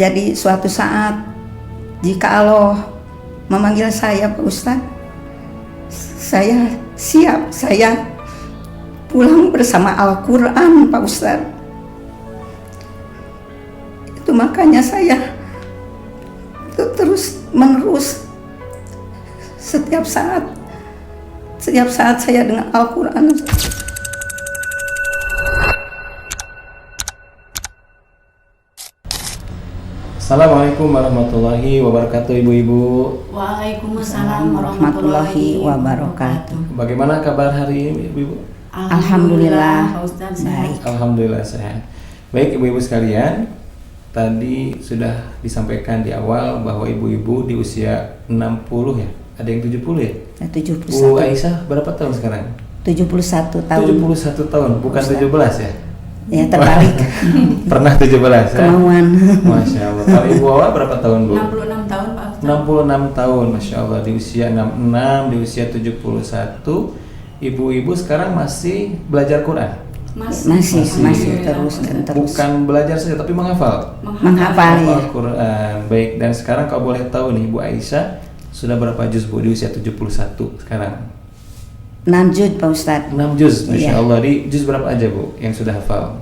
Jadi suatu saat jika Allah memanggil saya Pak Ustadz, saya siap, saya pulang bersama Al-Quran Pak Ustadz. Itu makanya saya terus menerus setiap saat saya dengan Al-Quran. Assalamualaikum warahmatullahi wabarakatuh, ibu-ibu. Waalaikumsalam warahmatullahi wabarakatuh. Bagaimana kabar hari ini, ibu-ibu? Alhamdulillah Pak Ustadz sehat. Alhamdulillah sehat. Baik, ibu-ibu sekalian, tadi sudah disampaikan di awal bahwa ibu-ibu di usia 60 ya, ada yang 70 ya? 71. Bu Aisyah berapa tahun sekarang? 71 tahun. 71 tahun, bukan 17 ya? Ya, terbalik. Pernah 17 ya? Kemauan. Masya Allah. Kalau Ibu Wawa berapa tahun, Bu? 66 tahun Pak Ustadz. 66 tahun, Masya Allah. Di usia 66, di usia 71, ibu-ibu sekarang masih belajar Quran? Masih terus dan terus. Bukan belajar saja, tapi menghafal? Menghafal ya. Quran. Baik, dan sekarang kalau boleh tahu nih, Bu Aisyah sudah berapa juz, Bu, di usia 71 sekarang? 6 juz Pak Ustadz. 6 juz, Masya Iya. Allah. Di juz berapa aja, Bu, yang sudah hafal?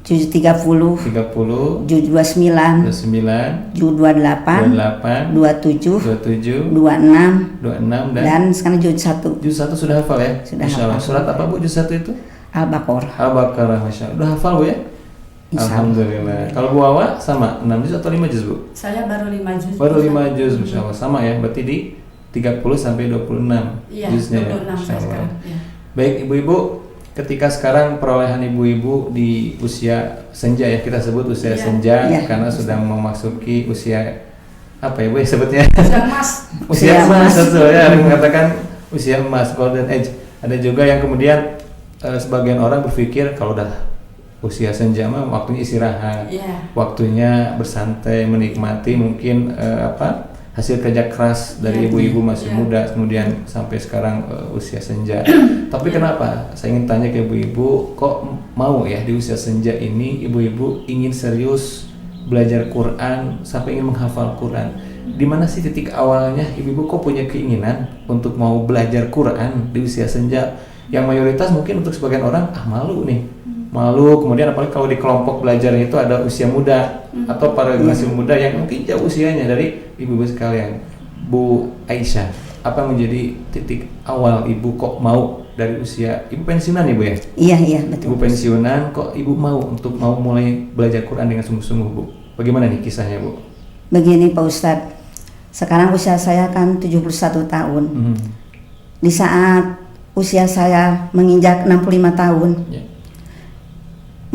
Juz 30, 30, juz 29, 29, juz 28, 28, 27, 27, 26, 26, dan sekarang juz 1. Juz 1 sudah hafal ya? Sudah Masya Allah. hafal. Surat apa, Bu, juz 1 itu? Al-Baqarah. Al-Baqarah, Masya Allah. Udah hafal, Bu, ya? Insya Allah. Alhamdulillah. Kalau Bu Wawa sama 6 juz atau 5 juz, Bu? Saya baru 5 juz. Baru 5 juz, Masya Allah. Sama ya, berarti di 30 sampai 26 Iya, juznya ya? 26 Masya saya Allah. sekarang. Ya. Baik, ibu-ibu, ketika sekarang perolehan ibu-ibu di usia senja ya, kita sebut usia Iya. senja Iya. karena sudah memasuki usia apa ya, Bu, ya, sebutnya? Sudah Mas. Usia emas, betul ya, ada yang mengatakan usia emas, golden age. Ada juga yang kemudian sebagian orang berpikir kalau udah usia senja mah waktunya istirahat, Iya. waktunya bersantai, menikmati mungkin hasil kerja keras dari Iya, ibu-ibu masih iya. muda, kemudian sampai sekarang usia senja. Tapi kenapa? Saya ingin tanya ke ibu-ibu, kok mau ya di usia senja ini ibu-ibu ingin serius belajar Quran sampai ingin menghafal Quran? Di mana sih titik awalnya ibu-ibu kok punya keinginan untuk mau belajar Quran di usia senja? Yang mayoritas mungkin untuk sebagian orang malu nih, malu. Kemudian apalagi kalau di kelompok belajar itu ada usia muda atau para generasi muda yang mungkin jauh usianya dari ibu-ibu sekalian. Bu Aisyah, apa menjadi titik awal ibu kok mau dari usia ibu pensiunan ya, Bu, ya? Iya, betul. Ibu pensiunan kok ibu mau untuk mau mulai belajar Quran dengan sungguh-sungguh, Bu? Bagaimana nih kisahnya, Bu? Begini Pak Ustadz, sekarang usia saya kan 71 tahun. Di saat usia saya menginjak 65 tahun, Ya.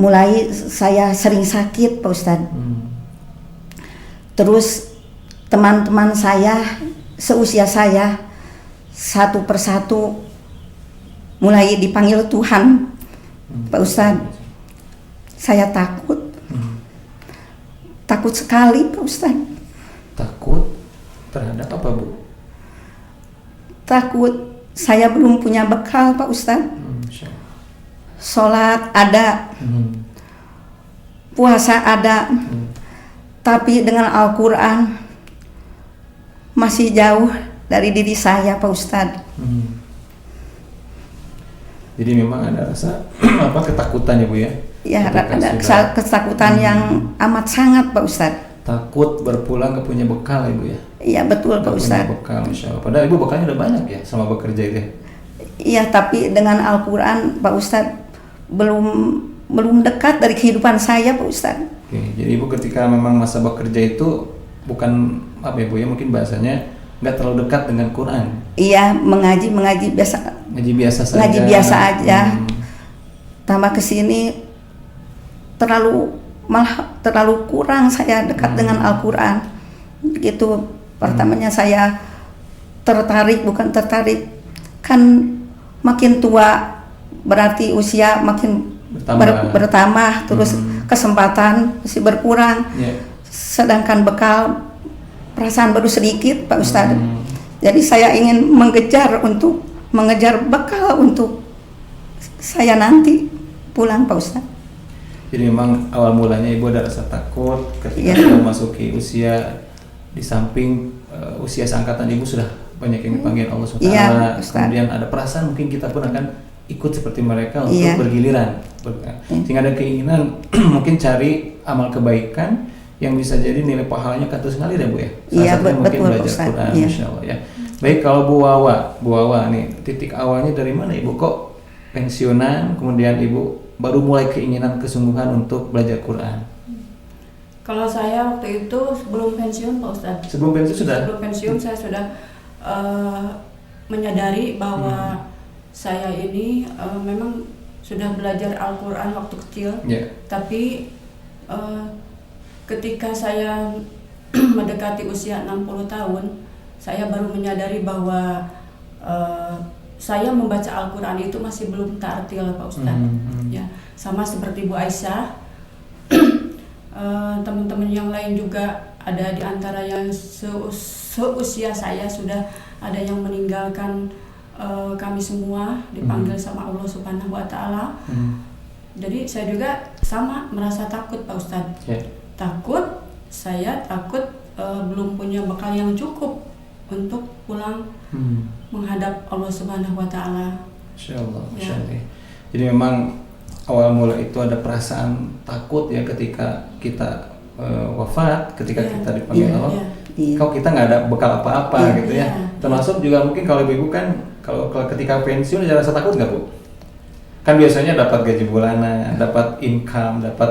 mulai saya sering sakit Pak Ustadz. Terus teman-teman saya seusia saya satu persatu mulai dipanggil Tuhan Pak Ustadz. Saya takut sekali Pak Ustadz. Takut terhadap apa, Bu? Takut saya belum punya bekal Pak Ustadz. Masya Allah. Sholat ada, puasa ada, tapi dengan Al-Quran masih jauh dari diri saya Pak Ustadz. Jadi memang ada rasa ketakutan ya, Bu, ya? Ya, Ketika ada sudah ketakutan yang amat sangat Pak Ustadz. takut berpulang ke punya bekal, Ibu, ya? Iya betul Pak Nggak punya Ustadz. bekal, Masya Allah. Padahal Ibu bekalnya udah banyak ya sama bekerja itu ya? Iya, tapi dengan Al-Quran Pak Ustadz belum dekat dari kehidupan saya Pak Ustadz. Oke, jadi Ibu ketika memang masa bekerja itu bukan apa ya, Bu, ya, mungkin bahasanya nggak terlalu dekat dengan Quran. Iya, mengaji biasa. Ngaji biasa saja. Ngaji biasa aja. Tambah kesini terlalu kurang saya dekat dengan Al-Quran. Begitu pertamanya saya bukan tertarik, kan makin tua berarti usia makin bertambah, terus kesempatan masih berkurang. Yeah. Sedangkan bekal perasaan baru sedikit Pak Ustadz. Jadi saya ingin mengejar bekal untuk saya nanti pulang Pak Ustadz. Jadi memang awal mulanya ibu ada rasa takut ketika Iya. memasuki usia, di samping usia seangkatan ibu sudah banyak yang dipanggil Allah SWT. Iya, Ustaz. Kemudian ada perasaan mungkin kita pun akan ikut seperti mereka untuk Iya. bergiliran. Sehingga ada keinginan mungkin cari amal kebaikan yang bisa jadi nilai pahalanya akan terus ngalir ya Bu ya. Salah Iya, satunya mungkin betul, belajar Ustaz. Quran, Iya. Masya Allah ya. Baik, kalau Bu Wawa nih, titik awalnya dari mana Ibu kok pensiunan, kemudian Ibu baru mulai keinginan kesungguhan untuk belajar Quran? Kalau saya waktu itu sebelum pensiun Pak Ustadz. Sebelum pensiun sudah? Sebelum pensiun saya sudah menyadari bahwa saya ini memang sudah belajar Al-Quran waktu kecil. Ya. Tapi ketika saya mendekati usia 60 tahun, saya baru menyadari bahwa saya membaca Al-Quran itu masih belum tartil Pak Ustadz. Ya, sama seperti Bu Aisyah, teman-teman yang lain juga ada di antara yang seusia saya sudah ada yang meninggalkan kami semua dipanggil sama Allah Subhanahu Wa Taala. Jadi saya juga sama merasa takut Pak Ustadz. Yeah. Saya takut belum punya bekal yang cukup untuk pulang menghadap Allah Subhanahu Wa Taala. Masya Allah, Masya Ya. Allah. Jadi memang awal mula itu ada perasaan takut ya ketika kita wafat, ketika Ya. kita dipanggil Ya, Allah. ya. Iya. Kau kita nggak ada bekal apa-apa Iya. gitu ya. Iya. Termasuk juga mungkin kalau ibu kan kalau ketika pensiun ada rasa takut nggak Bu? Kan biasanya dapat gaji bulanan, dapat income, dapat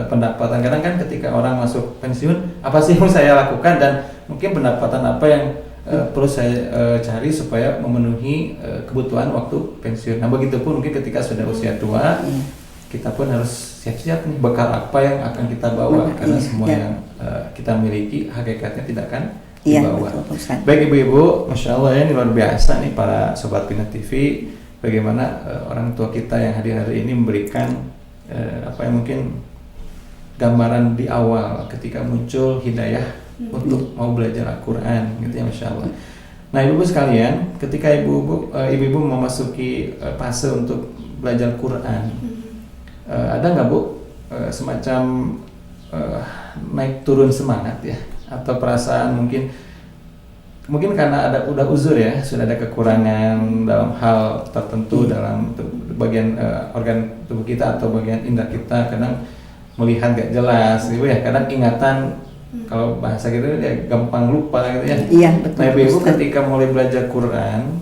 pendapatan. Kadang kan ketika orang masuk pensiun, apa sih yang saya lakukan dan mungkin pendapatan apa yang perlu saya cari supaya memenuhi kebutuhan waktu pensiun. Nah begitupun mungkin ketika sudah usia tua, kita pun harus siap-siap nih bekal apa yang akan kita bawa, karena semua yang kita miliki hakikatnya tidak akan dibawa. Betul, Ustaz. Baik ibu-ibu, Masya Allah ya, ini luar biasa nih para Sobat Pindah TV, bagaimana orang tua kita yang hadir hari ini memberikan apa yang mungkin gambaran di awal ketika muncul hidayah untuk mau belajar Al-Quran gitu ya, Masya Allah. Nah ibu-ibu sekalian, ketika ibu-ibu memasuki fase untuk belajar Quran, ada nggak Bu semacam naik turun semangat ya, atau perasaan mungkin karena udah uzur ya, sudah ada kekurangan dalam hal tertentu dalam bagian organ tubuh kita atau bagian indera kita, kadang melihat gak jelas gitu ya, kadang ingatan kalau bahasa gitu ya gampang lupa gitu ya. Iya, betul. Nah ibu Ustaz. ketika mulai belajar Quran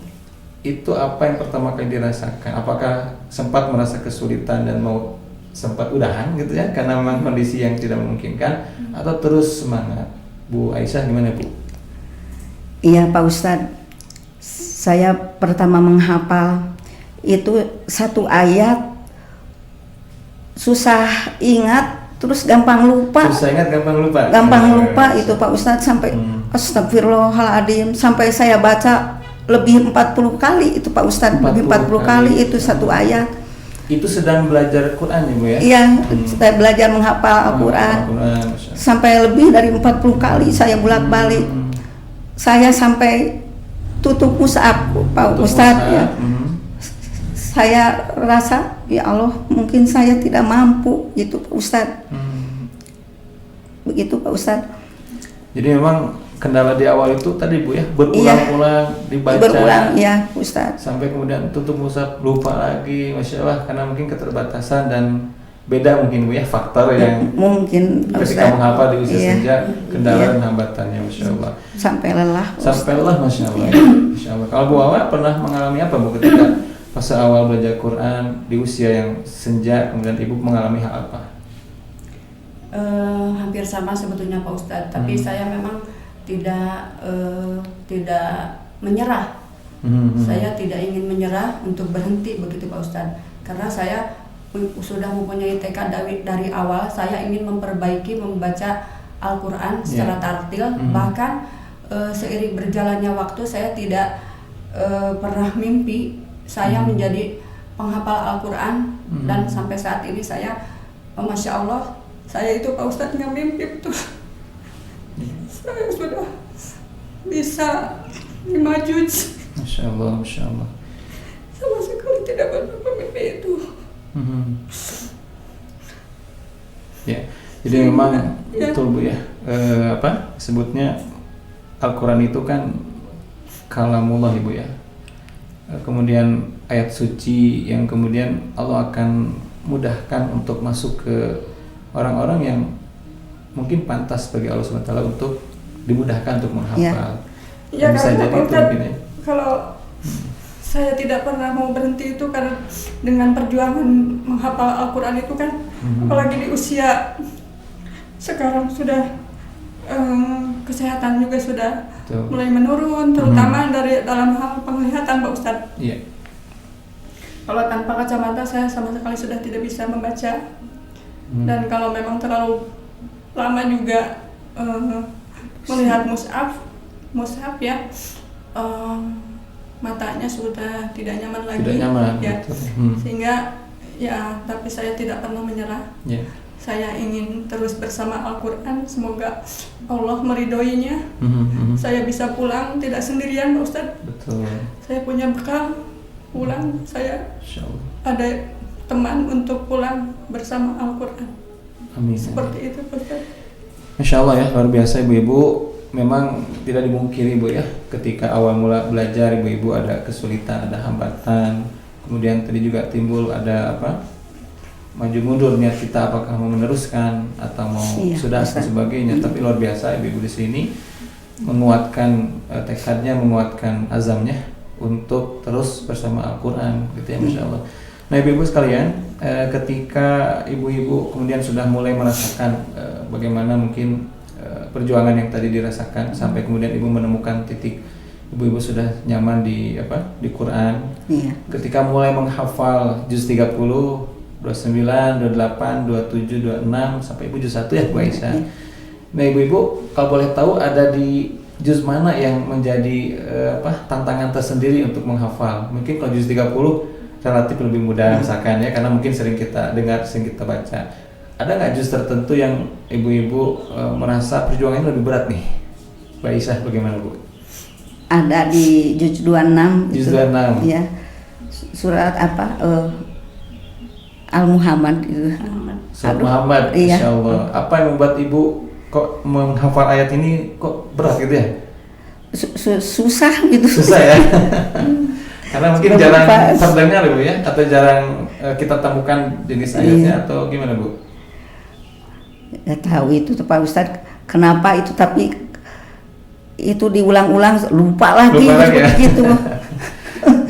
itu apa yang pertama kali dirasakan? Apakah sempat merasa kesulitan dan mau sempat udahan gitu ya karena memang kondisi yang tidak memungkinkan, atau terus semangat? Bu Aisyah gimana Bu? Iya Pak Ustadz, saya pertama menghafal itu satu ayat, susah ingat, terus gampang lupa. Susah ingat, gampang lupa. Gampang lupa itu Pak Ustadz, sampai astagfirullahaladzim, sampai saya baca lebih 40 kali itu Pak Ustadz, lebih 40 kali itu satu ayat. Itu sedang belajar Quran ya Bu ya? Iya, saya belajar menghafal Al-Quran sampai lebih dari 40 kali saya bolak-balik. Saya sampai tutup mushaf Pak Ustadz ya. Saya rasa ya Allah mungkin saya tidak mampu gitu Pak Ustadz. Begitu Pak Ustadz. Jadi memang kendala di awal itu tadi Bu ya, berulang-ulang dibaca. Berulang ya Ustadz. Sampai kemudian tutup mushaf, lupa lagi, Masya Allah, karena mungkin keterbatasan dan beda mungkin Bu ya faktor yang mungkin ketika menghafal di usia senja, kendala Iya. dan hambatannya, Masya Allah. Sampai lelah. Sampai lelah, Masya Allah. Masya Allah. Kalau Bu Wawa pernah mengalami apa Bu ketika fase awal belajar Quran di usia yang senja, kemudian Ibu mengalami hal apa? Hampir sama sebetulnya Pak Ustadz, tapi saya memang tidak menyerah. Saya tidak ingin menyerah untuk berhenti begitu Pak Ustadz, karena saya sudah mempunyai tekad dari awal. Saya ingin memperbaiki membaca Al-Quran secara tartil. Bahkan seiring berjalannya waktu saya tidak pernah mimpi saya menjadi penghafal Al-Quran, dan sampai saat ini saya Masya Allah, saya itu Pak Ustadz nggak mimpi tuh. Saya sudah bisa 5 juz. Masya Allah, Masya Allah. Sama sekali tidak pernah mimpi itu. Jadi memang betul Bu ya, apa sebutnya Al-Quran itu kan kalamullah Ibu ya. Kemudian ayat suci yang kemudian Allah akan mudahkan untuk masuk ke orang-orang yang mungkin pantas bagi Allah SWT untuk dimudahkan untuk menghafal. Ya, Bisa karena jadi itu Ustaz, mungkin ya. kalau saya tidak pernah mau berhenti itu karena dengan perjuangan menghafal Al-Quran itu kan, apalagi di usia sekarang sudah kesehatan juga sudah mulai menurun, terutama dari dalam hal penglihatan Pak Ustadz. Iya. Kalau tanpa kacamata saya sama sekali sudah tidak bisa membaca, dan kalau memang terlalu lama juga melihat mushaf ya, matanya sudah tidak nyaman lagi. Tidak nyaman. Ya. Sehingga ya, tapi saya tidak pernah menyerah. Yeah. Saya ingin terus bersama Al-Quran, semoga Allah meridhoinya. Saya bisa pulang tidak sendirian Pak Ustadz. Betul. Saya punya bekal pulang, saya ada teman untuk pulang bersama Al-Quran. Amin. Seperti itu Pak Ustadz. Masya Allah ya, luar biasa Ibu-Ibu. Memang tidak dimungkiri Bu ya, ketika awal mula belajar Ibu-Ibu ada kesulitan, ada hambatan. Kemudian tadi juga timbul ada apa? Maju mundur niat kita, apakah mau meneruskan atau mau sudah dan sebagainya. Tapi luar biasa Ibu-Ibu di sini menguatkan tekadnya, menguatkan azamnya untuk terus bersama Al-Quran gitu ya, Masya Allah. Nah Ibu-Ibu sekalian, ketika Ibu-Ibu kemudian sudah mulai merasakan bagaimana mungkin perjuangan yang tadi dirasakan sampai kemudian Ibu menemukan titik Ibu-Ibu sudah nyaman di Quran. Iya. Ketika mulai menghafal juz 30, 29, 28, 27, 26 sampai Ibu juz 1 ya Bu Aisyah. Nah Ibu-Ibu kalau boleh tahu ada di juz mana yang menjadi tantangan tersendiri untuk menghafal? Mungkin kalau juz 30 relatif lebih mudah misalkan ya, karena mungkin sering kita dengar, sering kita baca. Ada nggak juz tertentu yang Ibu-Ibu merasa perjuangannya lebih berat nih? Mbak Aisyah bagaimana Bu? Ada di juz 26. Juz 26. Ya. Surat apa? Al-Muhammad itu. Surat Muhammad, iya. Insya Allah. Apa yang membuat Ibu kok menghafal ayat ini kok berat gitu ya? Susah gitu. Susah ya? Karena mungkin jarang terdengar Bu ya? Atau jarang kita temukan jenis ayatnya atau gimana Bu? Ya tahu itu Pak Ustadz, kenapa itu, tapi itu diulang-ulang lupa lagi ya? gitu.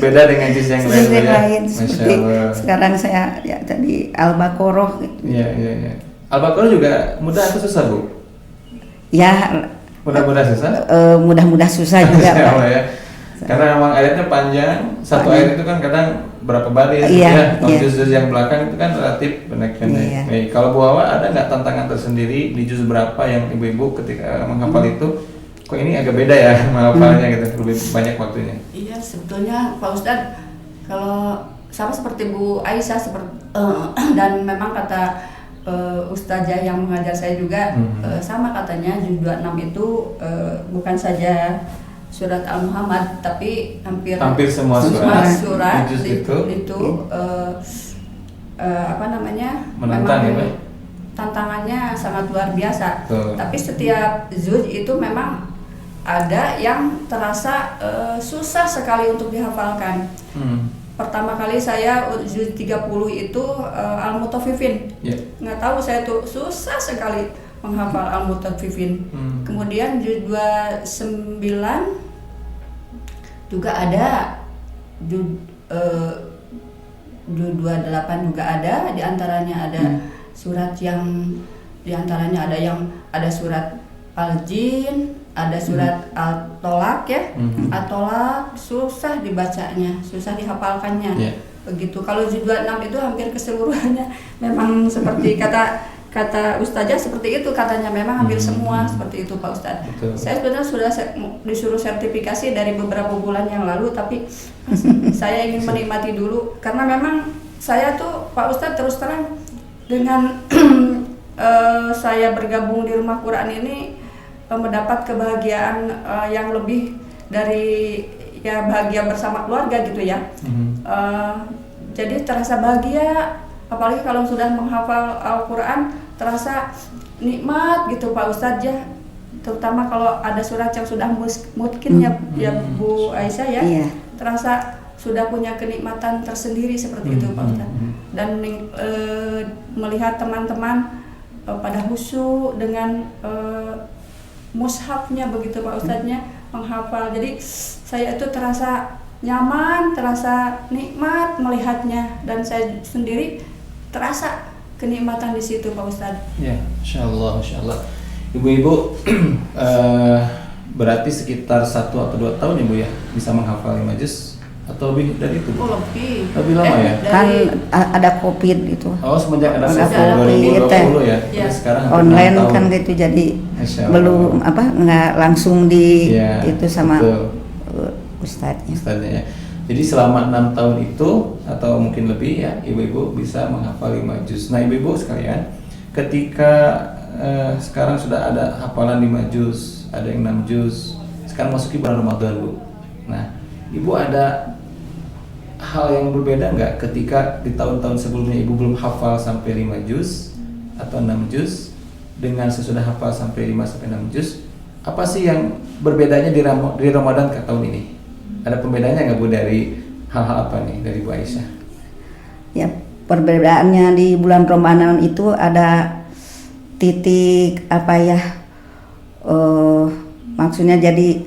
Beda dengan juz yang lain ya? Seperti sekarang saya ya tadi Al-Baqarah gitu. Iya. Al-Baqarah juga mudah atau susah Bu? Ya mudah-mudah susah? Mudah-mudah susah juga Pak. Ya. Karena memang ayatnya panjang, satu ayat itu kan kadang berapa baris ya. Kalau juz-juz yang belakang itu kan relatif pendek-pendek. Iya. Baik, kalau Bu Hawa ada nggak tantangan tersendiri di juz berapa yang Ibu-Ibu ketika menghafal itu kok ini agak beda ya menghafalnya gitu, lebih banyak waktunya? Iya, sebetulnya Pak Ustadz, kalau sama seperti Bu Aisyah dan memang kata Ustazah yang mengajar saya juga sama katanya juz 26 itu bukan saja surat Al-Muhammad tapi hampir semua surat itu menantang memang ya, tantangannya sangat luar biasa. Tapi setiap juz itu memang ada yang terasa susah sekali untuk dihafalkan. Pertama kali saya juz 30 itu Al-Mutaffifin. Nggak tahu, saya tuh susah sekali menghafal Al-Mutaffifin. Kemudian juz 29 juga ada, juz 28 juga ada, di antaranya ada surat yang ada surat Al-Jin, ada surat Al-Tolak ya. Al-Tolak susah dibacanya, susah dihafalkannya. Begitu. Kalau juz 26 itu hampir keseluruhannya memang seperti kata Ustazah seperti itu, katanya memang hampir semua seperti itu Pak Ustadz. Saya sebenarnya sudah disuruh sertifikasi dari beberapa bulan yang lalu, tapi saya ingin menikmati dulu karena memang saya tuh Pak Ustadz terus terang dengan saya bergabung di Rumah Quran ini mendapat kebahagiaan yang lebih dari ya bahagia bersama keluarga gitu ya. Jadi terasa bahagia apalagi kalau sudah menghafal Al-Quran terasa nikmat gitu Pak Ustadz ya, terutama kalau ada surat yang sudah mungkin ya Bu Aisyah ya, terasa sudah punya kenikmatan tersendiri seperti itu Pak Ustadz. Dan melihat teman-teman pada khusyuk dengan mushafnya begitu Pak Ustadznya menghafal, jadi saya itu terasa nyaman, terasa nikmat melihatnya, dan saya sendiri terasa kenikmatan di situ Pak Ustadz. Ya, Masya Allah. Ibu-ibu berarti sekitar 1 atau 2 tahun Ibu ya bisa menghafal 5 juz atau lebih dari itu? Oh, lebih. Lebih lama ya? Kan ada COVID itu. Oh, semenjak ada COVID 2020 ya. Ya. Sekarang online kan gitu, jadi belum nggak langsung itu sama ustadznya. Ya. Jadi selama 6 tahun itu atau mungkin lebih ya, ibu-ibu bisa menghafal 5 juz. Nah, ibu-ibu sekalian, ketika sekarang sudah ada hafalan 5 juz, ada yang 6 juz, sekarang masuki bulan Ramadan, Bu. Nah, Ibu ada hal yang berbeda nggak ketika di tahun-tahun sebelumnya Ibu belum hafal sampai 5 juz atau 6 juz dengan sesudah hafal sampai 5 sampai 6 juz? Apa sih yang berbedanya di Ramadan ke tahun ini? Ada pembedanya nggak Bu dari hal-hal apa nih dari Bu Aisyah? Ya, perbedaannya di bulan Ramadan itu ada titik maksudnya jadi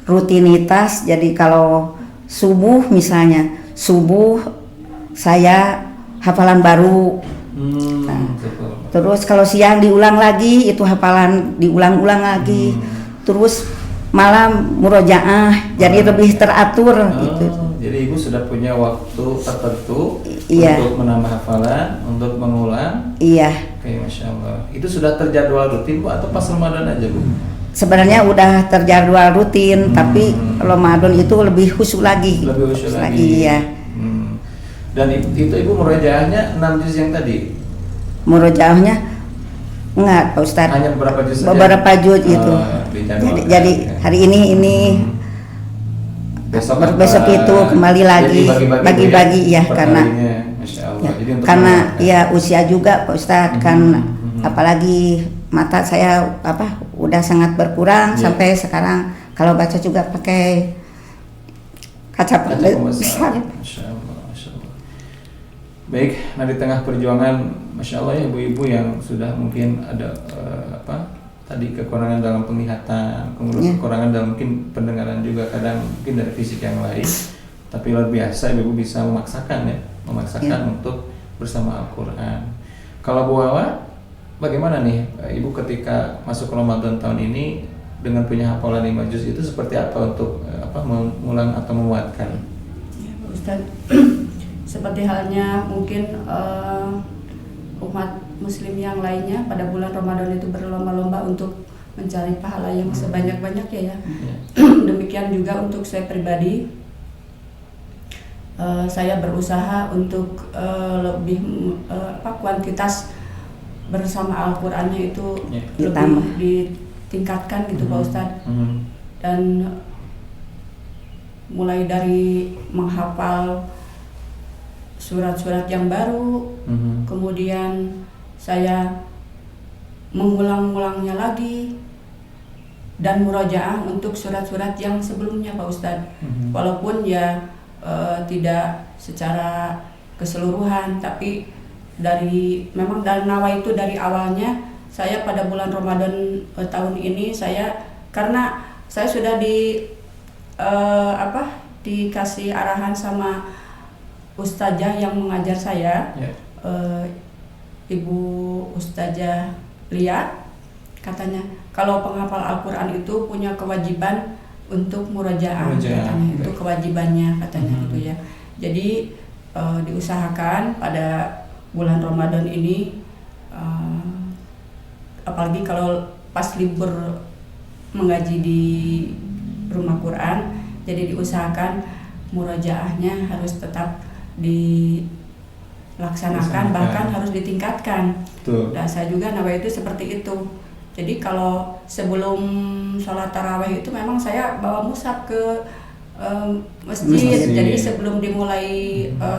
rutinitas. Jadi kalau subuh misalnya, subuh saya hafalan baru. Terus kalau siang diulang lagi, itu hafalan diulang-ulang lagi. Terus malam murojaah, jadi lebih teratur gitu. Jadi Ibu sudah punya waktu tertentu untuk menambah hafalan, untuk mengulang. Iya. Oke, Masya Allah. Itu sudah terjadwal rutin Bu atau pas Ramadan aja Bu? Sebenarnya udah terjadwal rutin, tapi Ramadan itu lebih khusyuk lagi. Lebih khusyuk lagi. Iya. Dan itu Ibu murojaahnya 6 juz yang tadi? Murojaahnya enggak Pak Ustadz. Hanya beberapa juz saja? Beberapa juz itu. Jadi hari ini besok itu kembali lagi bagi-bagi ya, karena karena ya usia juga Pak Ustadz kan, apalagi mata saya udah sangat berkurang sampai sekarang kalau baca juga pakai kaca besar. Masya Allah. Baik, nah di tengah perjuangan, Masya Allah ya ibu-ibu yang sudah mungkin ada tadi kekurangan dalam penglihatan, kemudian kekurangan dalam mungkin pendengaran juga, kadang mungkin dari fisik yang lain, tapi luar biasa ibu bisa memaksakan untuk bersama Al-Quran. Kalau Bu Wawa, bagaimana nih Ibu ketika masuk Ramadan tahun ini dengan punya hafalan 5 juz itu seperti apa untuk mengulang atau menguatkan? Ya, Pak Ustadz, seperti halnya mungkin umat muslim yang lainnya pada bulan Ramadan itu berlomba-lomba untuk mencari pahala yang sebanyak-banyaknya ya. Demikian juga untuk saya pribadi, saya berusaha untuk lebih kuantitas bersama Al-Qur'annya itu lebih ditingkatkan gitu Pak Ustadz. Dan mulai dari menghafal surat-surat yang baru, kemudian saya mengulang-ulangnya lagi, dan murojaah untuk surat-surat yang sebelumnya Pak Ustadz. Walaupun ya tidak secara keseluruhan, tapi memang dari nawa itu dari awalnya saya pada bulan Ramadan tahun ini karena saya sudah dikasih arahan sama ustazah yang mengajar saya, Ibu Ustazah Lia, katanya kalau penghafal Al-Quran itu punya kewajiban untuk murojaah, katanya itu kewajibannya katanya gitu ya. Jadi diusahakan pada bulan Ramadan ini, apalagi kalau pas libur mengaji di rumah Quran, jadi diusahakan murojaahnya harus tetap dilaksanakan, bahkan harus ditingkatkan. Nah, saya juga nawa itu seperti itu. Jadi kalau sebelum sholat tarawih itu memang saya bawa mushaf ke masjid. Masjid. Jadi sebelum dimulai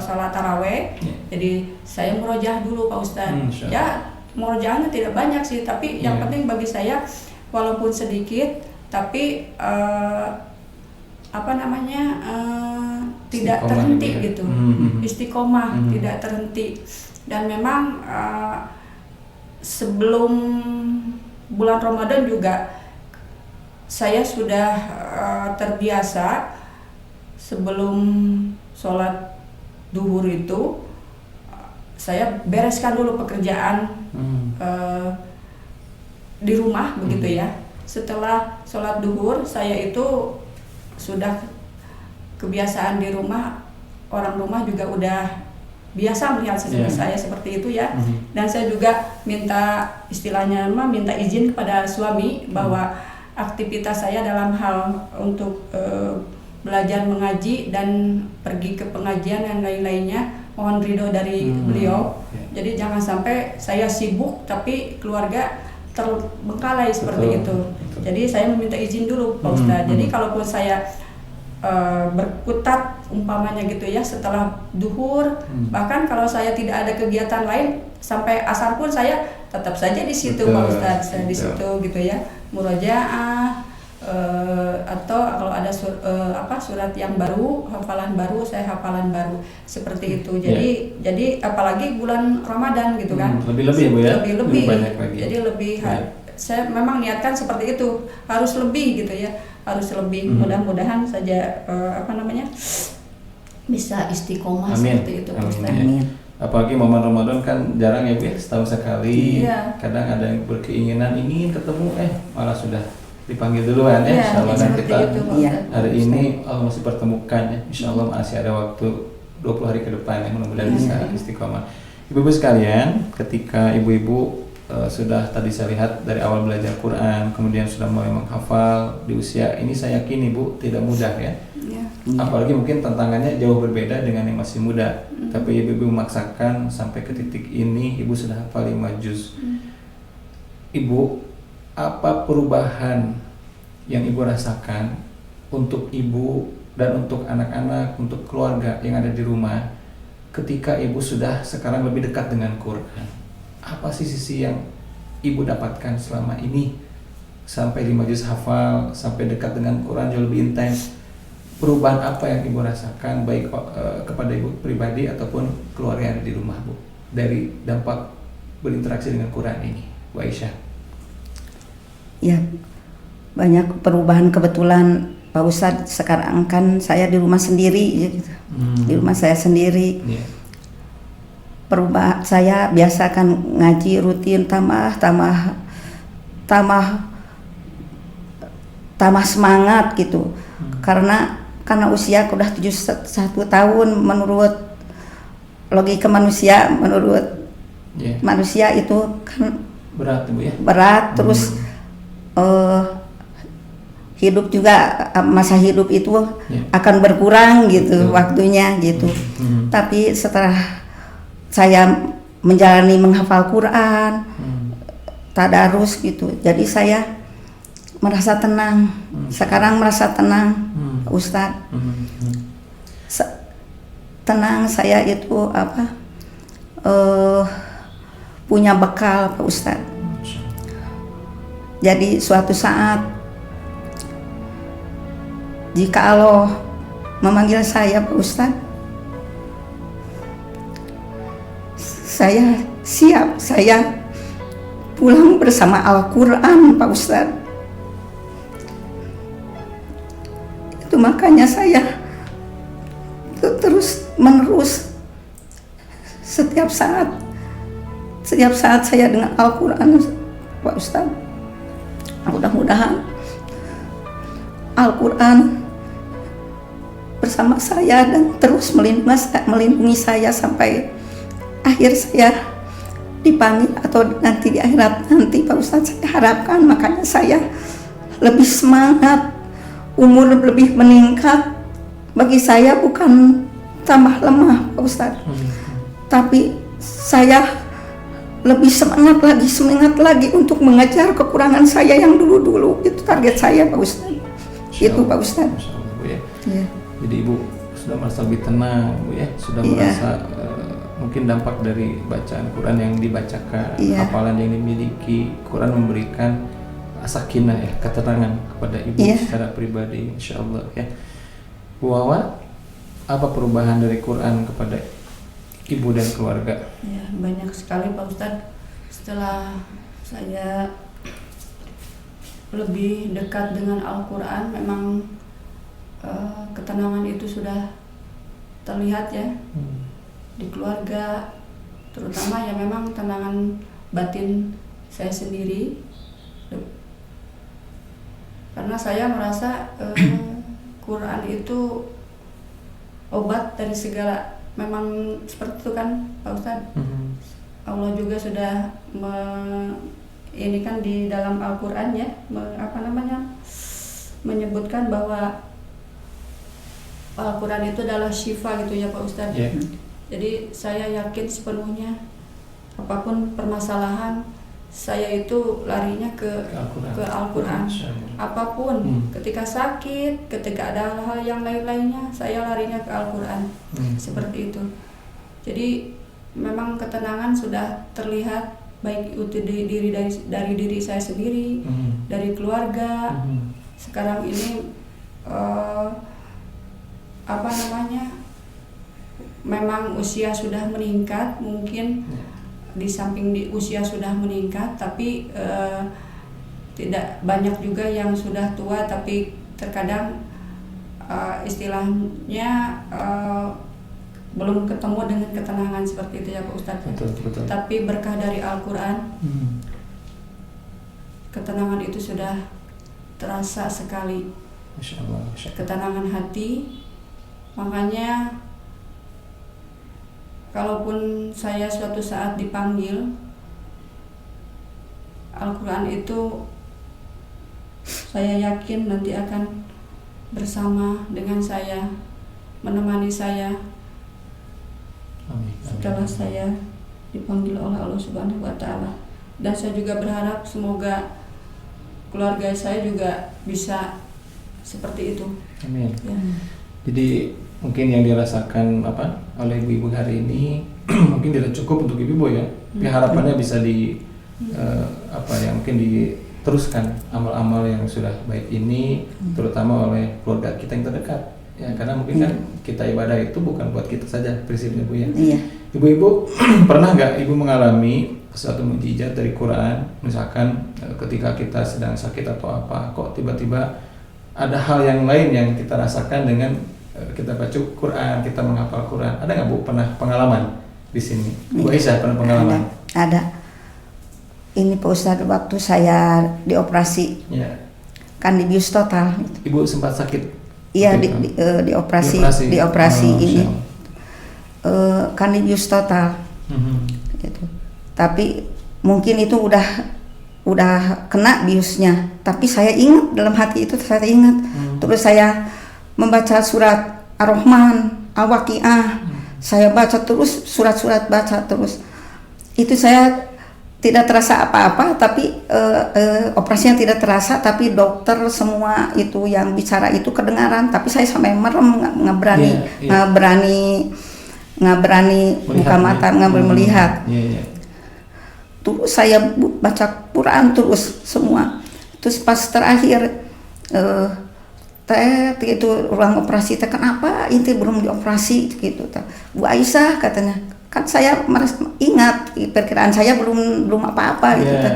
sholat taraweh, jadi saya murojaah dulu Pak Ustadz. Ya murojaahnya tidak banyak sih, tapi yang penting bagi saya walaupun sedikit, tapi tidak terhenti gitu, istiqomah, tidak terhenti. Dan memang sebelum bulan Ramadan juga saya sudah terbiasa sebelum sholat duhur itu saya bereskan dulu pekerjaan di rumah begitu ya. Setelah sholat duhur saya itu sudah kebiasaan di rumah, orang rumah juga udah biasa melihat saya seperti itu ya. Dan saya juga minta izin kepada suami bahwa aktivitas saya dalam hal untuk belajar mengaji dan pergi ke pengajian dan lain-lainnya mohon ridho dari beliau. Jadi jangan sampai saya sibuk tapi keluarga terbengkalai seperti itu. Jadi saya meminta izin dulu Pak Ustadz. Jadi kalaupun saya berkutat umpamanya gitu ya setelah duhur, bahkan kalau saya tidak ada kegiatan lain sampai asar pun saya tetap saja di situ Pak Ustadz. Saya di situ gitu ya, murojaah atau kalau ada surat yang baru, hafalan baru, saya hafalan baru seperti itu. Jadi apalagi bulan Ramadan gitu kan, lebih-lebih Bu ya, lebih banyak lagi. Jadi lebih saya memang niatkan seperti itu, harus lebih gitu ya, harus lebih. Mudah-mudahan saja bisa istiqomah seperti itu Pak Ustadz. Amin. Apalagi momen Ramadan kan jarang ya Bu, setahun sekali. Kadang ada yang berkeinginan ingin ketemu, malah sudah dipanggil duluan ya. Insyaallah kita hari ini Allah masih pertemukan ya. Insyaallah masih ada waktu 20 hari ke depan ya, mudah-mudahan bisa istiqomah. Ibu-ibu sekalian, ketika ibu-ibu sudah tadi saya lihat dari awal belajar Quran, kemudian sudah mulai menghafal di usia ini, saya yakin Ibu tidak mudah ya. Apalagi mungkin tantangannya jauh berbeda dengan yang masih muda. Tapi Ibu memaksakan sampai ke titik ini, Ibu sudah hafal 5 juz. Ibu, apa perubahan yang Ibu rasakan untuk Ibu dan untuk anak-anak, untuk keluarga yang ada di rumah ketika Ibu sudah sekarang lebih dekat dengan Quran? Apa sih sisi yang Ibu dapatkan selama ini sampai 5 juz hafal, sampai dekat dengan Quran jauh lebih intens? Perubahan apa yang Ibu rasakan baik kepada Ibu pribadi ataupun keluarga yang ada di rumah Bu dari dampak berinteraksi dengan Quran ini, Bu Aisyah? Ya, banyak perubahan. Kebetulan Pak Ustadz sekarang kan saya di rumah sendiri gitu. Di rumah saya sendiri. Perubahan saya biasakan ngaji rutin tambah semangat gitu. Karena usia udah 71 tahun, menurut logika manusia, manusia itu kan berat Bu ya. Berat, terus hidup juga, masa hidup itu akan berkurang gitu waktunya gitu. Tapi setelah saya menjalani menghafal Quran, tadarus gitu, jadi saya merasa tenang. Sekarang merasa tenang, Ustadz. Tenang, saya itu punya bekal, Pak Ustadz. Jadi suatu saat jika Allah memanggil saya, Pak Ustadz, saya siap, saya pulang bersama Al-Quran, Pak Ustadz. Itu makanya saya terus menerus setiap saat saya dengan Al-Quran, Pak Ustadz. Mudah-mudahan Al-Quran bersama saya dan terus melindungi saya sampai akhir saya dipanggil atau nanti di akhirat nanti, Pak Ustadz. Saya harapkan, makanya saya lebih semangat, umur lebih meningkat. Bagi saya bukan tambah lemah, Pak Ustadz, tapi saya lebih semangat lagi untuk mengajar kekurangan saya yang dulu. Itu target saya, Pak Ustadz. Itu Pak Ustadz. Iya. Jadi ibu sudah merasa lebih tenang, Bu ya, sudah merasa mungkin dampak dari bacaan Quran yang dibacakan, hafalan yang dimiliki. Quran memberikan sakinah ya, ketenangan kepada ibu secara pribadi, insya Allah ya. Bu Wawa, apa perubahan dari Quran kepada ibu dan keluarga? Ya, banyak sekali Pak Ustadz. Setelah saya lebih dekat dengan Al-Quran, memang ketenangan itu sudah terlihat ya di keluarga, terutama ya memang tenangan batin saya sendiri, karena saya merasa Quran itu obat dari segala, memang seperti itu kan Pak Ustadz. Allah juga sudah ini kan di dalam Al-Quran ya, menyebutkan bahwa Al-Quran itu adalah syifa gitu ya Pak Ustadz. Jadi saya yakin sepenuhnya apapun permasalahan, saya itu larinya ke Al-Quran. Apapun, ketika sakit, ketika ada hal-hal yang lain-lainnya, saya larinya ke Al-Quran. Seperti itu. Jadi memang ketenangan sudah terlihat, baik itu dari diri saya sendiri, dari keluarga. Sekarang ini memang usia sudah meningkat, mungkin di samping usia sudah meningkat, tapi tidak banyak juga yang sudah tua, tapi terkadang istilahnya belum ketemu dengan ketenangan seperti itu ya Pak Ustadz. Betul. Tapi berkah dari Al-Quran, ketenangan itu sudah terasa sekali. Masya Allah. Ketenangan hati. Makanya kalaupun saya suatu saat dipanggil, Al-Quran itu saya yakin nanti akan bersama dengan saya, menemani saya. Amin. Setelah saya dipanggil oleh Allah Subhanahu wa Ta'ala. Dan saya juga berharap semoga keluarga saya juga bisa seperti itu. Amin. Ya. Jadi mungkin yang dirasakan oleh ibu-ibu hari ini mungkin tidak cukup untuk ibu ya. Tapi harapannya bisa mungkin diteruskan amal-amal yang sudah baik ini, terutama oleh keluarga kita yang terdekat. Ya, karena mungkin kan kita ibadah itu bukan buat kita saja, prinsipnya Bu ya. Ibu-ibu pernah nggak ibu mengalami suatu mukjizat dari Quran, misalkan ketika kita sedang sakit atau apa, kok tiba-tiba ada hal yang lain yang kita rasakan dengan kita baca Quran, kita menghafal Quran. Ada nggak Bu pernah pengalaman di sini? Bu Aisyah pernah pengalaman? Ada. Ini Pak Ustadz, waktu saya dioperasi, kan dibius total. Ibu sempat sakit? Iya, dioperasi ini. Kan dibius total. Gitu. Tapi mungkin itu udah kena biusnya, tapi saya ingat dalam hati itu, saya ingat. Terus saya membaca surat Ar-Rahman, Al-Waqiah. Saya baca terus surat-surat, baca terus. Itu saya tidak terasa apa-apa, tapi operasinya tidak terasa, tapi dokter semua itu yang bicara itu kedengaran, tapi saya sampai merem, nggak berani buka mata, nggak boleh melihat. Terus saya baca Quran terus semua. Terus pas terakhir itu ruang operasi, kenapa inti belum dioperasi gitu. Bu Aisyah katanya, kan saya merasa ingat perkiraan saya belum apa-apa gitu.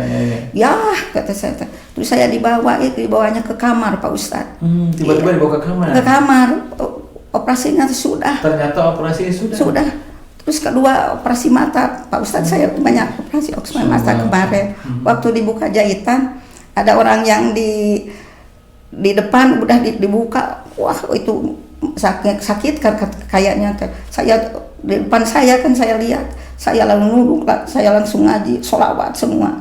Ya kata saya. Terus saya dibawanya ke kamar Pak Ustadz. Tiba-tiba dibawa ke kamar. Ke kamar. Operasinya sudah. Ternyata operasinya sudah. Terus kedua operasi mata Pak Ustadz, saya banyak operasi mata kemarin. Waktu dibuka jahitan, ada orang yang di depan udah dibuka, wah itu sakit kan kayaknya. Saya di depan saya kan saya lihat, saya lalu nunduk, saya langsung ngaji sholawat semua.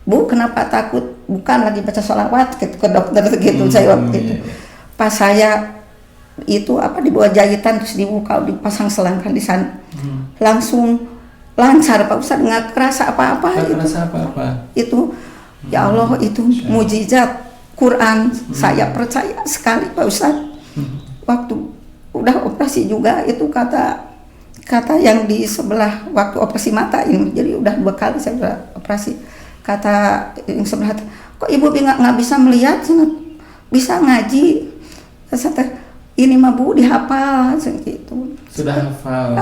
Bu, kenapa takut? Bukan lagi baca sholawat ke dokter gitu. Saya waktu itu pas saya itu di bawah jahitan, terus dibuka, dipasang selangkah di sana, langsung lancar Pak Ustadz, nggak kerasa apa-apa. Itu ya Allah, itu mujizat Quran. Saya percaya sekali Pak Ustadz. waktu udah operasi juga itu kata yang di sebelah waktu operasi mata ini, jadi udah 2 kali saya udah operasi, kata yang sebelah, kok ibu nggak bisa melihat, bisa ngaji, ini mah Bu dihafal gitu. Sudah hafal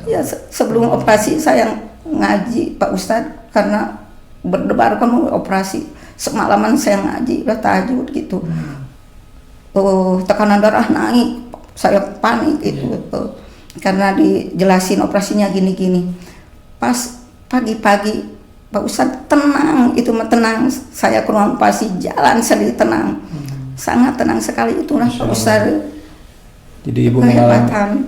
ya sebelum operasi saya ngaji Pak Ustadz, karena berdebar kan operasi semalaman saya ngaji udah tahajud gitu. Tekanan darah naik, saya panik itu. Karena dijelasin operasinya gini-gini. Pas pagi-pagi Pak Ustadz tenang, itu mah tenang. Saya ke ruang operasi jalan sendiri tenang. Sangat tenang sekali itu lah Pak Ustadz. Jadi ibu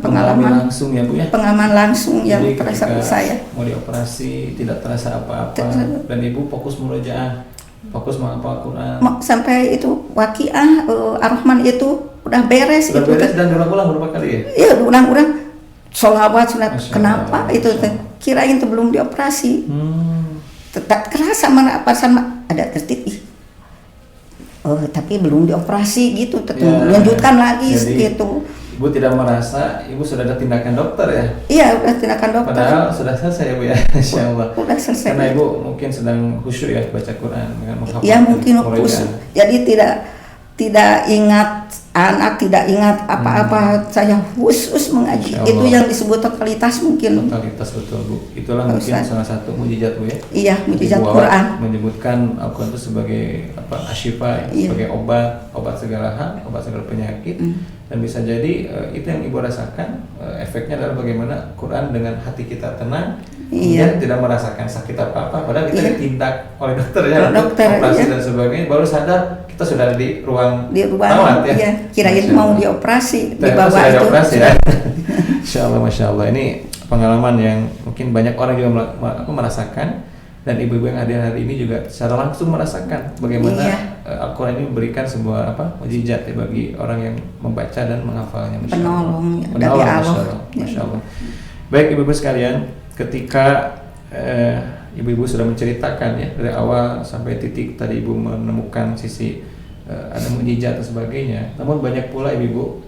pengalaman langsung ya Bu ya? Pengalaman langsung yang jadi terasa saya. Mau dioperasi tidak terasa apa-apa dan ibu fokus murojaah, fokus menghafal Quran. Sampai itu Waqiah Ar-Rahman itu udah beres. Udah itu beres dan diulang-ulang berapa kali ya? Iya diulang-ulang. Sholawat kenapa itu kirain itu belum dioperasi. Tetap kerasa mana perasaan ada tertib. Tapi belum dioperasi gitu, lanjutkan lagi gitu. Ibu tidak merasa ibu sudah ada tindakan dokter ya? Iya, udah tindakan dokter. Padahal sudah selesai ya Bu ya, Insya Allah. Udah selesai. Karena ibu mungkin sedang khusyuk ya baca Quran dengan menghafal. Ya mungkin khusyuk. Jadi tidak ingat anak, tidak ingat apa-apa. Saya khusus mengaji. Itu yang disebut totalitas mungkin. Totalitas betul Bu. Itulah mungkin salah satu mukjizat Bu ya. Iya, mukjizat Quran. Menyebutkan Al-Quran itu sebagai asyifa, sebagai obat segala hal, obat segala penyakit. Dan bisa jadi itu yang ibu rasakan, efeknya adalah bagaimana Quran dengan hati kita tenang, kemudian tidak merasakan sakit apa-apa, padahal kita ditindak oleh dokter ya, operasi dan sebagainya, baru sadar kita sudah ada di ruang rawat ya. Iya, kirain mau dioperasi, dibawa itu. Dioperasi ya. Insya Allah, Masya Allah, ini pengalaman yang mungkin banyak orang juga merasakan. Dan ibu-ibu yang hadir hari ini juga secara langsung merasakan bagaimana Al-Quran ini memberikan sebuah mukjizat ya bagi orang yang membaca dan menghafalnya. Penolong dari Allah. Masya Allah. Baik ibu-ibu sekalian, ketika ibu-ibu sudah menceritakan ya dari awal sampai titik tadi ibu menemukan sisi ada mukjizat dan sebagainya. Namun banyak pula ibu-ibu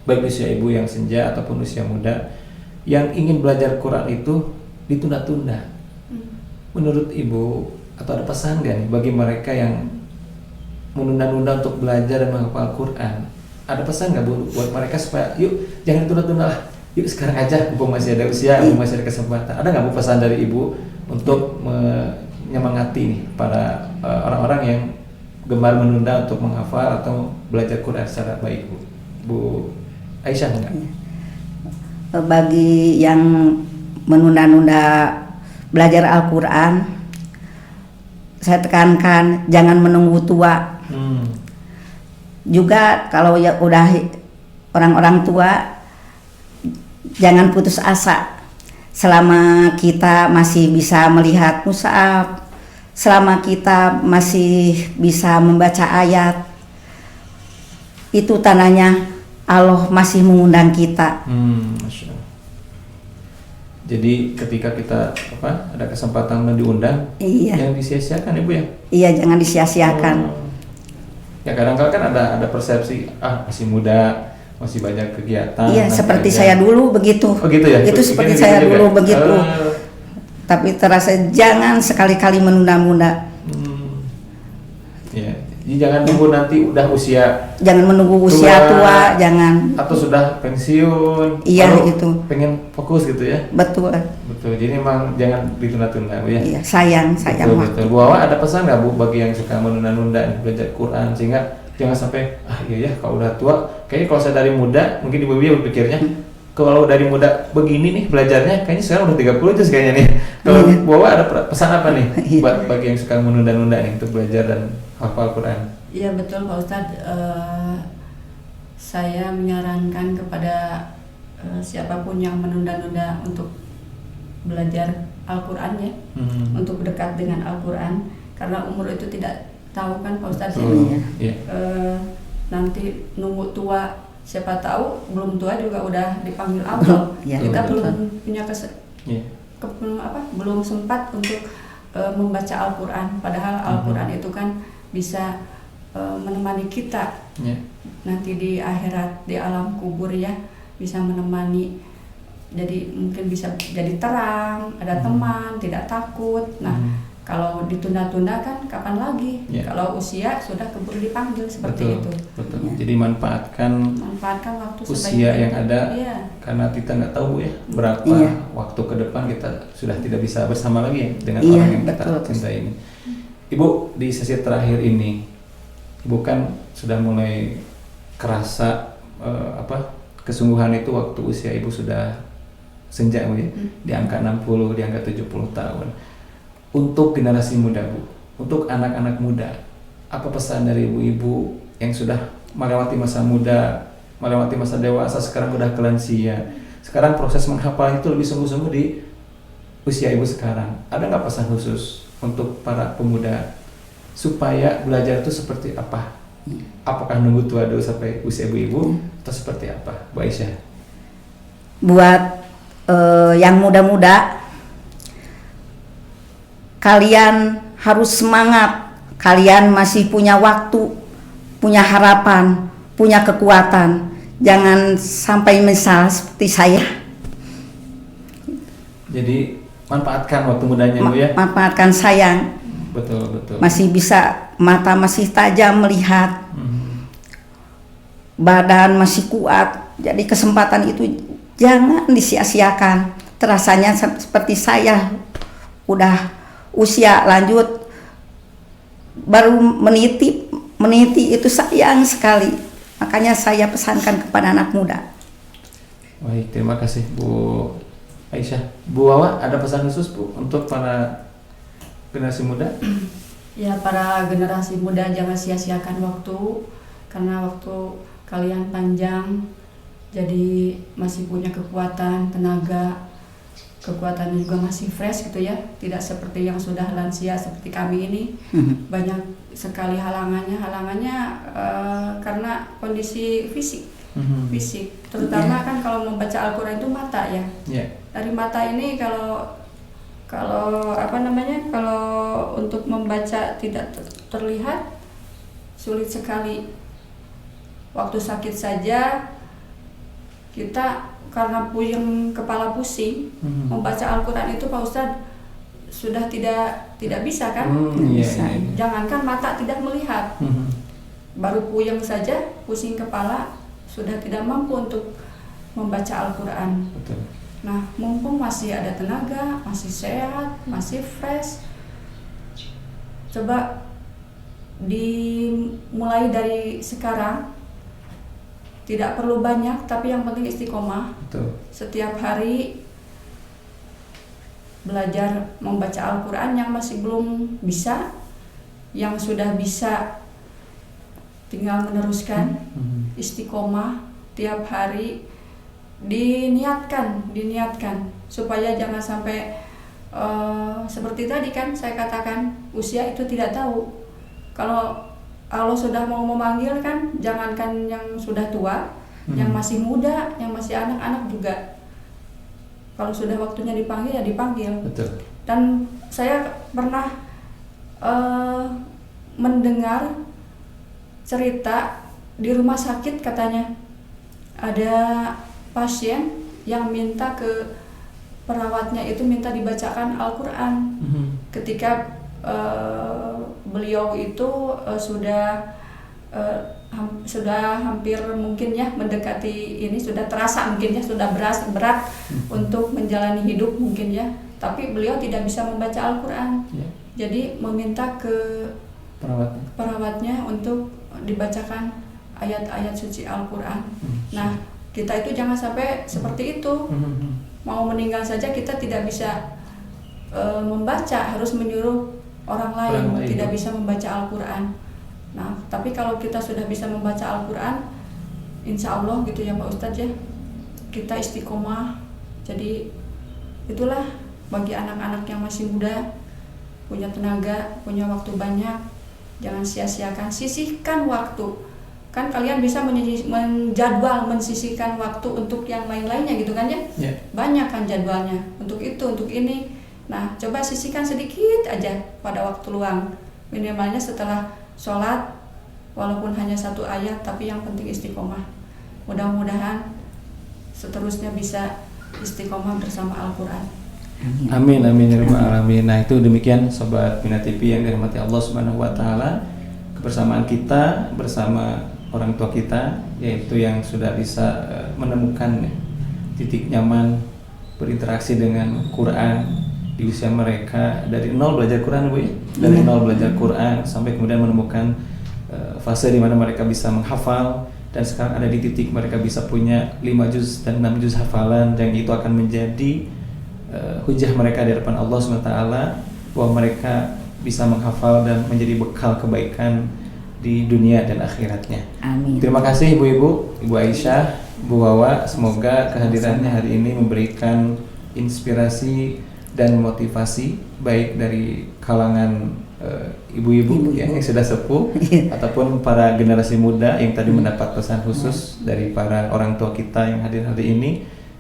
baik usia ibu yang senja ataupun usia muda yang ingin belajar Quran itu ditunda-tunda. Menurut ibu atau ada pesan gak nih bagi mereka yang menunda-nunda untuk belajar dan menghafal Quran? Ada pesan gak buat mereka supaya yuk jangan tunda-tunda lah, yuk sekarang aja, mumpung masih ada usia, mumpung masih ada kesempatan. Ada gak bu pesan dari ibu untuk menyemangati nih para orang-orang yang gemar menunda untuk menghafal atau belajar Quran secara baik Bu Aisyah enggak? Bagi yang menunda-nunda belajar Al-Quran, saya tekankan jangan menunggu tua. Juga kalau ya udah orang-orang tua, jangan putus asa. Selama kita masih bisa melihat mushaf, selama kita masih bisa membaca ayat, itu tandanya Allah masih mengundang kita. Masya Allah. Jadi ketika kita ada kesempatan diundang, yang disia-siakan ibu ya? Iya, jangan disia-siakan. Ya kadang-kadang kan ada persepsi masih muda, masih banyak kegiatan. Iya, seperti saya dulu begitu. Oh gitu ya? Itu seperti saya dulu begitu. Tapi terasa jangan sekali-kali menunda-nunda. Ya. Jadi jangan nunggu nanti udah usia. Jangan menunggu usia tua, jangan. Atau sudah pensiun. Iya itu. Pengen fokus gitu ya. Betul. Jadi memang jangan ditunda-tunda Bu ya. Iya, sayang betul. Bu Awa ada pesan nggak Bu bagi yang suka menunda-nunda belajar Quran sehingga jangan sampai iya ya kalau udah tua, kayaknya kalau saya dari muda mungkin ibu-ibu berpikirnya kalau dari muda begini nih belajarnya kayaknya sekarang udah 30 aja kayaknya nih. Kalau Bu Awa ada pesan apa nih buat bagi yang suka menunda-nunda nih untuk belajar dan hafal Quran? Iya betul Pak Ustadz, saya menyarankan kepada siapapun yang menunda-nunda untuk belajar Al-Quran ya, untuk dekat dengan Al-Quran, karena umur itu tidak tahu kan Pak Ustadz ya. Nanti nunggu tua, siapa tahu belum tua juga udah dipanggil Allah. Kita belum punya belum sempat untuk membaca Al-Quran, padahal Al-Quran itu kan bisa menemani kita nanti di akhirat, di alam kubur ya, bisa menemani. Jadi mungkin bisa jadi terang, ada teman, tidak takut. Nah, kalau ditunda-tunda kan kapan lagi? Kalau usia sudah keburu dipanggil seperti itu. Betul. Jadi manfaatkan waktu usia yang ada, iya. karena kita nggak tahu ya berapa waktu ke depan kita sudah tidak bisa bersama lagi ya dengan orang yang kita cintai ini. Ibu, di sesi terakhir ini, Ibu kan sudah mulai kerasa kesungguhan itu waktu usia Ibu sudah senja ya, di angka 60, di angka 70 tahun. Untuk generasi muda Bu, untuk anak-anak muda, apa pesan dari ibu-ibu yang sudah melewati masa muda, melewati masa dewasa, sekarang udah ke lansia, sekarang proses menghafal itu lebih sungguh-sungguh di usia ibu sekarang. Ada nggak pesan khusus untuk para pemuda supaya belajar itu seperti apa? Apakah nunggu tua dulu sampai usia ibu-ibu atau seperti apa, Bu Aisyah? Buat yang muda-muda, kalian harus semangat. Kalian masih punya waktu, punya harapan, punya kekuatan. Jangan sampai menyesal seperti saya. Jadi manfaatkan waktu mudanya Bu ya. Manfaatkan sayang. Betul. Masih bisa, mata masih tajam melihat. Badan masih kuat. Jadi kesempatan itu jangan disia-siakan. Terasanya seperti saya udah usia lanjut, baru meniti itu sayang sekali. Makanya saya pesankan kepada anak muda. Baik, terima kasih Bu Aisyah. Bu Wawa, ada pesan khusus Bu untuk para generasi muda? Ya, para generasi muda jangan sia-siakan waktu, karena waktu kalian panjang, jadi masih punya kekuatan, tenaga, kekuatannya juga masih fresh gitu ya, tidak seperti yang sudah lansia seperti kami ini. Banyak sekali halangannya karena kondisi fisik, terutama kan kalau membaca Al-Quran itu mata ya. Dari mata ini kalau untuk membaca tidak terlihat sulit sekali. Waktu sakit saja kita karena puyeng, kepala pusing, membaca Al-Quran itu Pak Ustadz sudah tidak bisa kan? Jangankan mata tidak melihat, baru puyeng saja, pusing kepala, sudah tidak mampu untuk membaca Al-Quran. Nah, mumpung masih ada tenaga, masih sehat, masih fresh, coba dimulai dari sekarang. Tidak perlu banyak, tapi yang penting istiqomah. Setiap hari belajar membaca Al-Quran. Yang masih belum bisa, yang sudah bisa tinggal meneruskan. Istiqomah tiap hari, diniatkan supaya jangan sampai seperti tadi kan saya katakan, usia itu tidak tahu. Kalau Allah sudah mau memanggil kan, jangankan yang sudah tua, yang masih muda, yang masih anak-anak juga. Kalau sudah waktunya dipanggil ya dipanggil. Dan saya pernah mendengar cerita di rumah sakit, katanya ada pasien yang minta ke perawatnya itu minta dibacakan Al-Quran. Ketika beliau itu sudah hampir mungkin ya mendekati ini, sudah terasa mungkin ya sudah berat untuk menjalani hidup mungkin ya, tapi beliau tidak bisa membaca Al-Quran. Jadi meminta ke perawatnya untuk dibacakan ayat-ayat suci Al-Quran. Nah, kita itu jangan sampai seperti itu. Mau meninggal saja kita tidak bisa membaca, harus menyuruh orang lain tidak bisa membaca Al-Quran. Nah, tapi kalau kita sudah bisa membaca Al-Quran, insya Allah gitu ya Pak Ustadz ya, kita istiqomah. Jadi itulah bagi anak-anak yang masih muda, punya tenaga, punya waktu banyak, jangan sia-siakan, sisihkan waktu. Kan kalian bisa menjadwal, mensisihkan waktu untuk yang lain-lainnya gitu kan ya. Banyak kan jadwalnya, untuk itu, untuk ini. Nah, coba sisihkan sedikit aja pada waktu luang. Minimalnya setelah sholat walaupun hanya 1 ayat, tapi yang penting istiqomah. Mudah-mudahan seterusnya bisa istiqomah bersama Al-Quran. Amin amin ya rabbal alamin. Nah, itu demikian sobat Mina TV yang dirahmati Allah Subhanahu wa taala, kebersamaan kita bersama orang tua kita, yaitu yang sudah bisa menemukan titik nyaman berinteraksi dengan Quran di usia mereka dari nol belajar Quran, Bu ya. Dari nol belajar Quran sampai kemudian menemukan fase di mana mereka bisa menghafal, dan sekarang ada di titik mereka bisa punya 5 juz dan 6 juz hafalan, yang itu akan menjadi hujah mereka di hadapan Allah SWT bahwa mereka bisa menghafal dan menjadi bekal kebaikan di dunia dan akhiratnya. Amin. Terima kasih Ibu-ibu, Ibu Aisyah, Bu Wawa, semoga kehadirannya hari ini memberikan inspirasi dan motivasi baik dari kalangan ibu-ibu yang sudah sepuh ataupun para generasi muda yang tadi mendapat pesan khusus dari para orang tua kita yang hadir hari ini,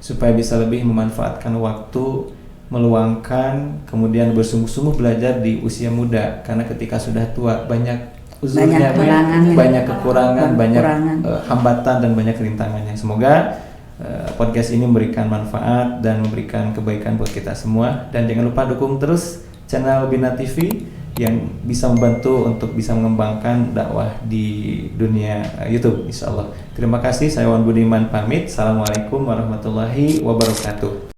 supaya bisa lebih memanfaatkan waktu, meluangkan, kemudian bersungguh-sungguh belajar di usia muda, karena ketika sudah tua banyak uzurnya, banyak kekurangan, banyak hambatan dan banyak rintangannya. Semoga podcast ini memberikan manfaat dan memberikan kebaikan buat kita semua, dan jangan lupa dukung terus channel Bina TV yang bisa membantu untuk bisa mengembangkan dakwah di dunia YouTube, insyaallah. Terima kasih, saya Wan Budiman pamit. Assalamualaikum warahmatullahi wabarakatuh.